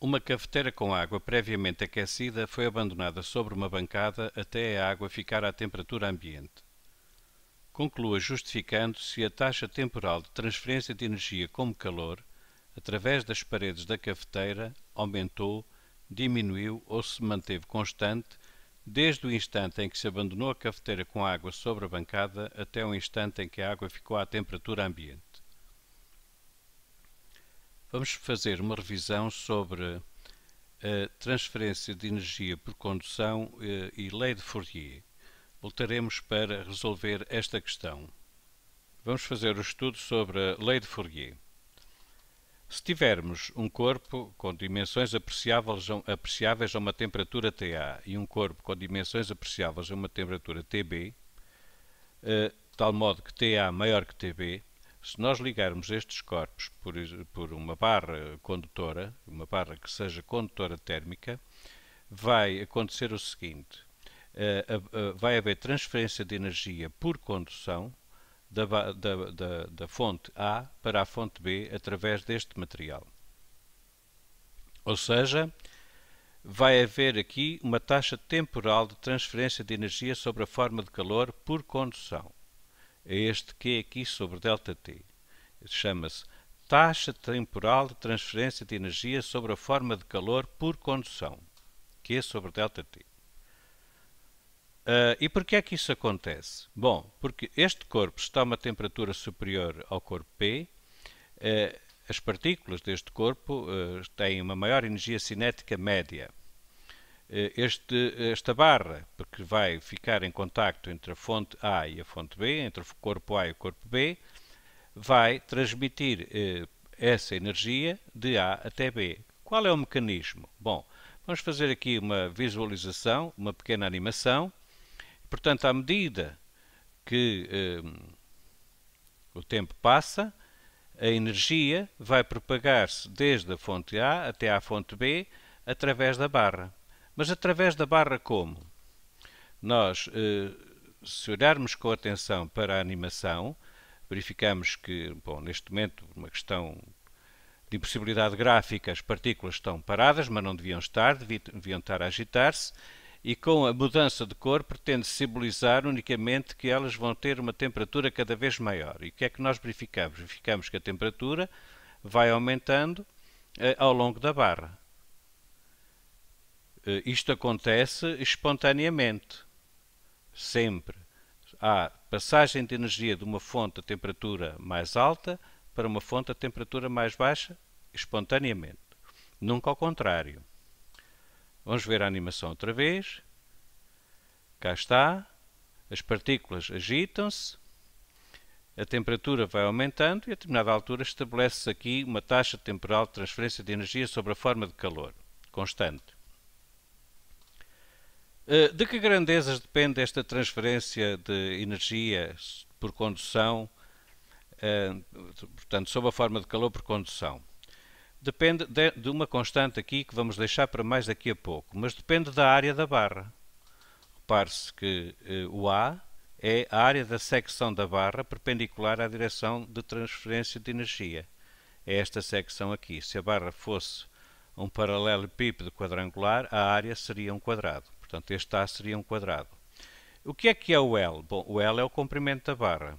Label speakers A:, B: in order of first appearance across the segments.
A: Uma cafeteira com água previamente aquecida foi abandonada sobre uma bancada até a água ficar à temperatura ambiente. Conclua justificando se a taxa temporal de transferência de energia como calor, através das paredes da cafeteira, aumentou, diminuiu ou se manteve constante desde o instante em que se abandonou a cafeteira com água sobre a bancada até o instante em que a água ficou à temperatura ambiente. Vamos fazer uma revisão sobre a transferência de energia por condução e lei de Fourier. Voltaremos para resolver esta questão. Vamos fazer o estudo sobre a lei de Fourier. Se tivermos um corpo com dimensões apreciáveis a uma temperatura TA e um corpo com dimensões apreciáveis a uma temperatura TB, de tal modo que TA maior que TB, se nós ligarmos estes corpos por uma barra condutora, uma barra que seja condutora térmica, vai acontecer o seguinte: vai haver transferência de energia por condução da fonte A para a fonte B através deste material. Ou seja, vai haver aqui uma taxa temporal de transferência de energia sobre a forma de calor por condução. É este Q aqui sobre ΔT. Chama-se taxa temporal de transferência de energia sobre a forma de calor por condução. Q sobre ΔT. E porquê é que isso acontece? Bom, porque este corpo está a uma temperatura superior ao corpo P, as partículas deste corpo têm uma maior energia cinética média. Esta barra, porque vai ficar em contacto entre a fonte A e a fonte B, entre o corpo A e o corpo B, vai transmitir essa energia de A até B. Qual é o mecanismo? Bom, vamos fazer aqui uma visualização, uma pequena animação. Portanto, à medida que o tempo passa, a energia vai propagar-se desde a fonte A até à fonte B através da barra. Mas através da barra como? Nós, se olharmos com atenção para a animação, verificamos que, bom, neste momento, uma questão de impossibilidade gráfica, as partículas estão paradas, mas não deviam estar, deviam estar a agitar-se, e com a mudança de cor pretende simbolizar unicamente que elas vão ter uma temperatura cada vez maior. E o que é que nós verificamos? Verificamos que a temperatura vai aumentando ao longo da barra. Isto acontece espontaneamente, sempre. Há passagem de energia de uma fonte a temperatura mais alta para uma fonte a temperatura mais baixa, espontaneamente. Nunca ao contrário. Vamos ver a animação outra vez. Cá está. As partículas agitam-se. A temperatura vai aumentando e a determinada altura estabelece-se aqui uma taxa temporal de transferência de energia sobre a forma de calor, constante. De que grandezas depende esta transferência de energia por condução, portanto, sob a forma de calor por condução? Depende de uma constante aqui que vamos deixar para mais daqui a pouco, mas depende da área da barra. Repare-se que o A é a área da secção da barra perpendicular à direção de transferência de energia. É esta secção aqui. Se a barra fosse um paralelepípedo quadrangular, a área seria um quadrado. Portanto, este A seria um quadrado. O que é o L? Bom, o L é o comprimento da barra.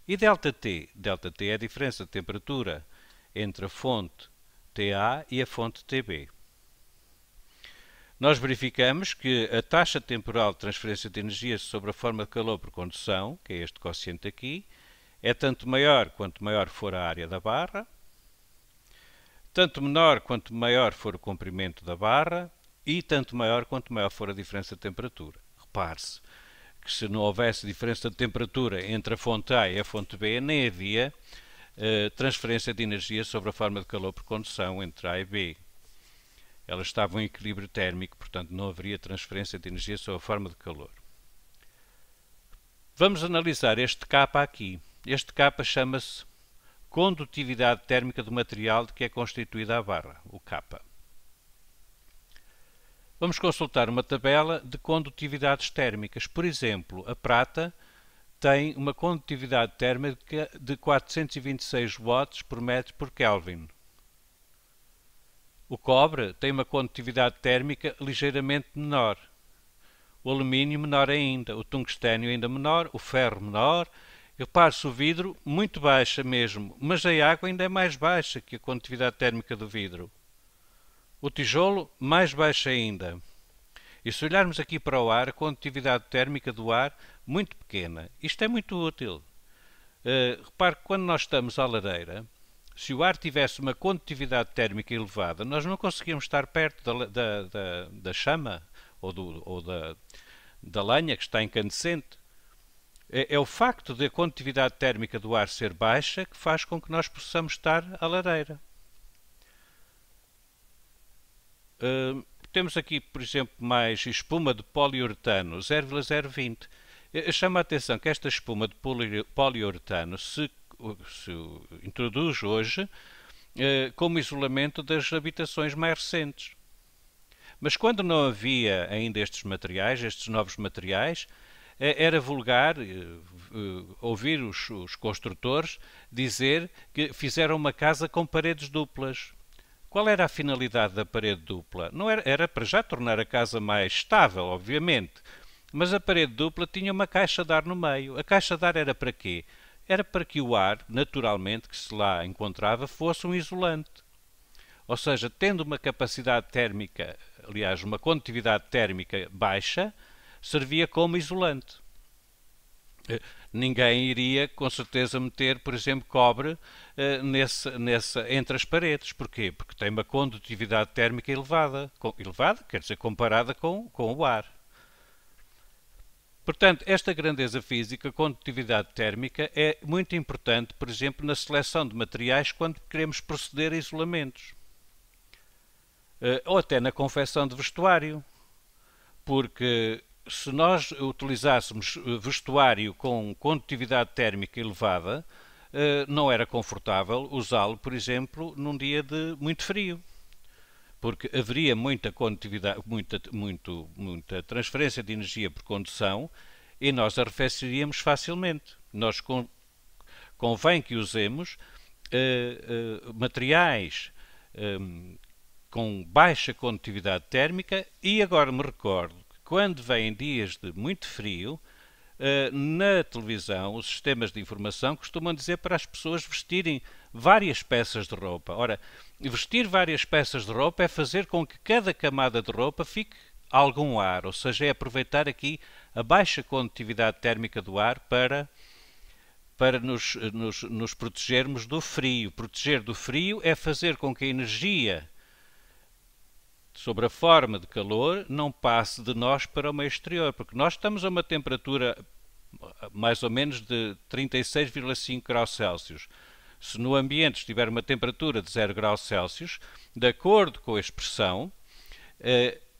A: E ΔT? ΔT é a diferença de temperatura entre a fonte TA e a fonte TB. Nós verificamos que a taxa temporal de transferência de energia sobre a forma de calor por condução, que é este quociente aqui, é tanto maior quanto maior for a área da barra, tanto menor quanto maior for o comprimento da barra e tanto maior quanto maior for a diferença de temperatura. Repare-se que se não houvesse diferença de temperatura entre a fonte A e a fonte B, nem havia transferência de energia sobre a forma de calor por condução entre A e B. Elas estavam em equilíbrio térmico, portanto não haveria transferência de energia sobre a forma de calor. Vamos analisar este K aqui. Este K chama-se condutividade térmica do material de que é constituída a barra, o K. Vamos consultar uma tabela de condutividades térmicas. Por exemplo, a prata tem uma condutividade térmica de 426 watts por metro por Kelvin. O cobre tem uma condutividade térmica ligeiramente menor. O alumínio menor ainda, o tungstênio ainda menor, o ferro menor. Repare-se o vidro muito baixa mesmo, mas a água ainda é mais baixa que a condutividade térmica do vidro. O tijolo mais baixa ainda. E se olharmos aqui para o ar, a condutividade térmica do ar muito pequena. Isto é muito útil. Repare que quando nós estamos à lareira, se o ar tivesse uma condutividade térmica elevada, nós não conseguíamos estar perto da chama ou da lenha que está incandescente. É o facto de a condutividade térmica do ar ser baixa que faz com que nós possamos estar à lareira. Temos aqui, por exemplo, mais espuma de poliuretano 0,020. Chama a atenção que esta espuma de poliuretano se introduz hoje como isolamento das habitações mais recentes. Mas quando não havia ainda estes materiais, estes novos materiais, era vulgar ouvir os construtores dizer que fizeram uma casa com paredes duplas. Qual era a finalidade da parede dupla? Não era para já tornar a casa mais estável, obviamente, mas a parede dupla tinha uma caixa de ar no meio. A caixa de ar era para quê? Era para que o ar, naturalmente, que se lá encontrava, fosse um isolante. Ou seja, tendo uma capacidade térmica, aliás, uma condutividade térmica baixa, servia como isolante. Ninguém iria, com certeza, meter, por exemplo, cobre entre as paredes. Porquê? Porque tem uma condutividade térmica elevada. Elevada, quer dizer, comparada com o ar. Portanto, esta grandeza física, condutividade térmica, é muito importante, por exemplo, na seleção de materiais quando queremos proceder a isolamentos. Ou até na confecção de vestuário. Porque se nós utilizássemos vestuário com condutividade térmica elevada, não era confortável usá-lo, por exemplo, num dia de muito frio. Porque haveria muita condutividade, muita transferência de energia por condução e nós arrefeceríamos facilmente. Convém que usemos materiais com baixa condutividade térmica e agora me recordo que quando vêm dias de muito frio, na televisão, os sistemas de informação costumam dizer para as pessoas vestirem várias peças de roupa. Ora, vestir várias peças de roupa é fazer com que cada camada de roupa fique algum ar, ou seja, é aproveitar aqui a baixa condutividade térmica do ar para nos protegermos do frio. Proteger do frio é fazer com que a energia sobre a forma de calor não passe de nós para o meio exterior, porque nós estamos a uma temperatura mais ou menos de 36,5 graus Celsius. Se no ambiente estiver uma temperatura de 0 graus Celsius, de acordo com a expressão,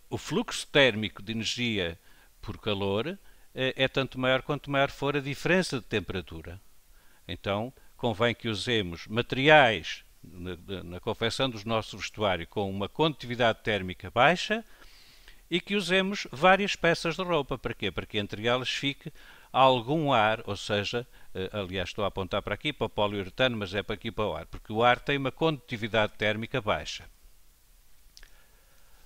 A: o fluxo térmico de energia por calor é tanto maior quanto maior for a diferença de temperatura. Então, convém que usemos materiais na confecção dos nossos vestuários com uma condutividade térmica baixa e que usemos várias peças de roupa. Para quê? Para que entre elas fique algum ar, ou seja, aliás estou a apontar para aqui, para o poliuretano, mas é para aqui para o ar, porque o ar tem uma condutividade térmica baixa.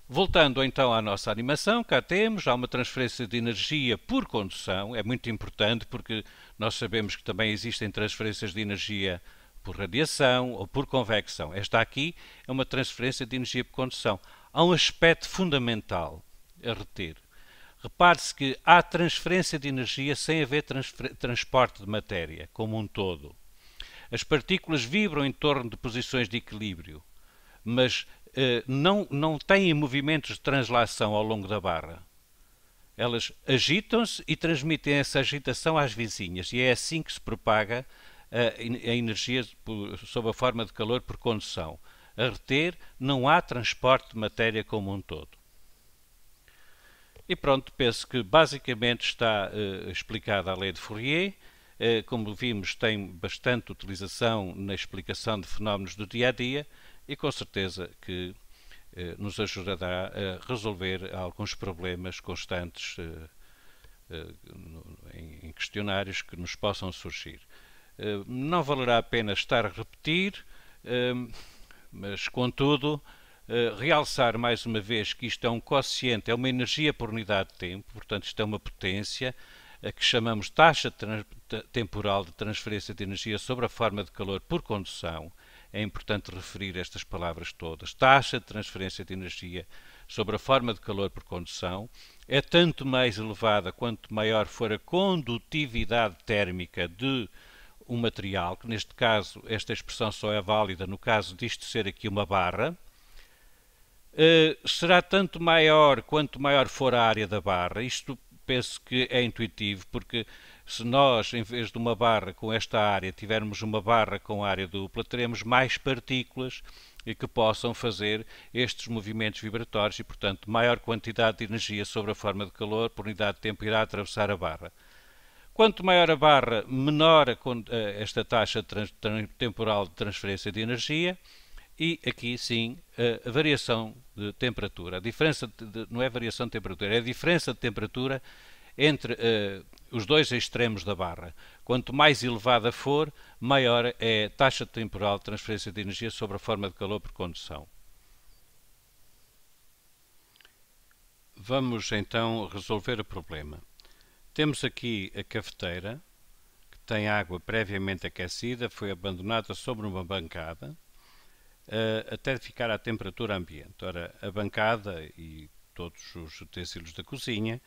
A: Voltando então à nossa animação, cá temos, há uma transferência de energia por condução, é muito importante porque nós sabemos que também existem transferências de energia por radiação ou por convecção. Esta aqui é uma transferência de energia por condução. Há um aspecto fundamental a reter. Repare-se que há transferência de energia sem haver transporte de matéria, como um todo. As partículas vibram em torno de posições de equilíbrio, mas não têm movimentos de translação ao longo da barra. Elas agitam-se e transmitem essa agitação às vizinhas, e é assim que se propaga a energia sob a forma de calor por condução. A reter, não há transporte de matéria como um todo. E pronto, penso que basicamente está explicada a lei de Fourier. Como vimos, tem bastante utilização na explicação de fenómenos do dia-a-dia e com certeza que nos ajudará a resolver alguns problemas constantes em questionários que nos possam surgir. Não valerá a pena estar a repetir, mas contudo realçar mais uma vez que isto é um quociente, é uma energia por unidade de tempo, portanto isto é uma potência, que chamamos taxa temporal de transferência de energia sobre a forma de calor por condução. É importante referir estas palavras todas. Taxa de transferência de energia sobre a forma de calor por condução é tanto mais elevada quanto maior for a condutividade térmica de um material, que neste caso esta expressão só é válida no caso disto ser aqui uma barra. Será tanto maior quanto maior for a área da barra. Isto penso que é intuitivo, porque se nós, em vez de uma barra com esta área, tivermos uma barra com área dupla, teremos mais partículas que possam fazer estes movimentos vibratórios e, portanto, maior quantidade de energia sobre a forma de calor por unidade de tempo irá atravessar a barra. Quanto maior a barra, menor esta taxa temporal de transferência de energia. E aqui sim a variação de temperatura, a diferença não é variação de temperatura, é a diferença de temperatura entre os dois extremos da barra. Quanto mais elevada for, maior é a taxa temporal de transferência de energia sobre a forma de calor por condução. Vamos então resolver o problema. Temos aqui a cafeteira, que tem água previamente aquecida, foi abandonada sobre uma bancada, até ficar à temperatura ambiente. Ora, a bancada e todos os utensílios da cozinha,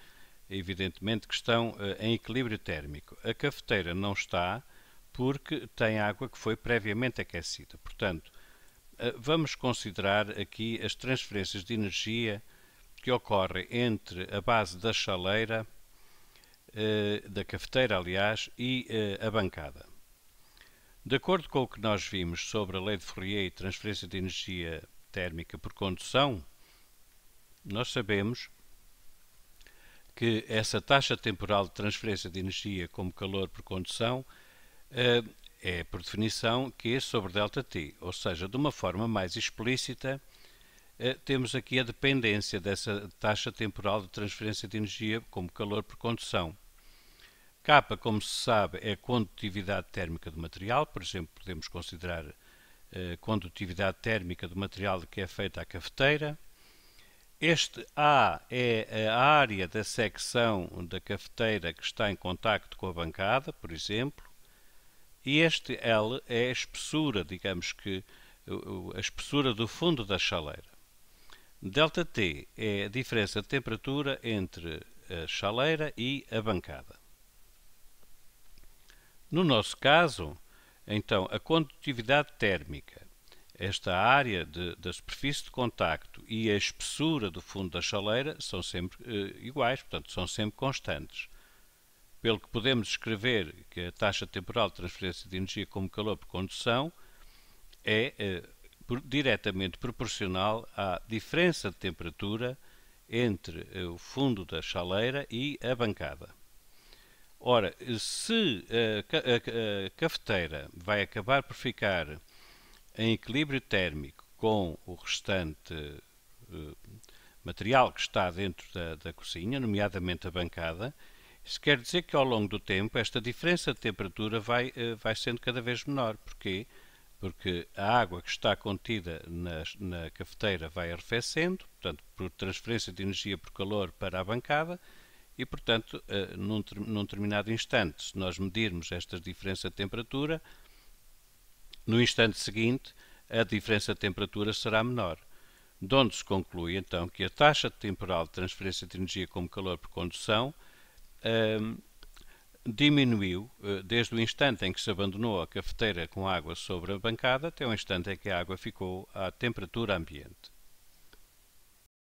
A: evidentemente que estão em equilíbrio térmico. A cafeteira não está porque tem água que foi previamente aquecida. Portanto, vamos considerar aqui as transferências de energia que ocorrem entre a base da chaleira, da cafeteira, aliás, e a bancada. De acordo com o que nós vimos sobre a lei de Fourier e transferência de energia térmica por condução, nós sabemos que essa taxa temporal de transferência de energia como calor por condução é, por definição, Q sobre ΔT, ou seja, de uma forma mais explícita, temos aqui a dependência dessa taxa temporal de transferência de energia como calor por condução. K, como se sabe, é a condutividade térmica do material, por exemplo, podemos considerar a condutividade térmica do material de que é feita a cafeteira. Este A é a área da secção da cafeteira que está em contacto com a bancada, por exemplo, e este L é a espessura, digamos que a espessura do fundo da chaleira. ΔT é a diferença de temperatura entre a chaleira e a bancada. No nosso caso, então, a condutividade térmica, esta área da superfície de contacto e a espessura do fundo da chaleira são sempre iguais, portanto, são sempre constantes. Pelo que podemos escrever que a taxa temporal de transferência de energia como calor por condução é diretamente proporcional à diferença de temperatura entre o fundo da chaleira e a bancada. Ora, se a cafeteira vai acabar por ficar em equilíbrio térmico com o restante material que está dentro da cozinha, nomeadamente a bancada, isso quer dizer que ao longo do tempo esta diferença de temperatura vai sendo cada vez menor. Porquê? Porque a água que está contida na cafeteira vai arrefecendo, portanto, por transferência de energia por calor para a bancada, e, portanto, num determinado instante, se nós medirmos esta diferença de temperatura, no instante seguinte, a diferença de temperatura será menor. De onde se conclui, então, que a taxa temporal de transferência de energia como calor por condução diminuiu desde o instante em que se abandonou a cafeteira com água sobre a bancada até o instante em que a água ficou à temperatura ambiente.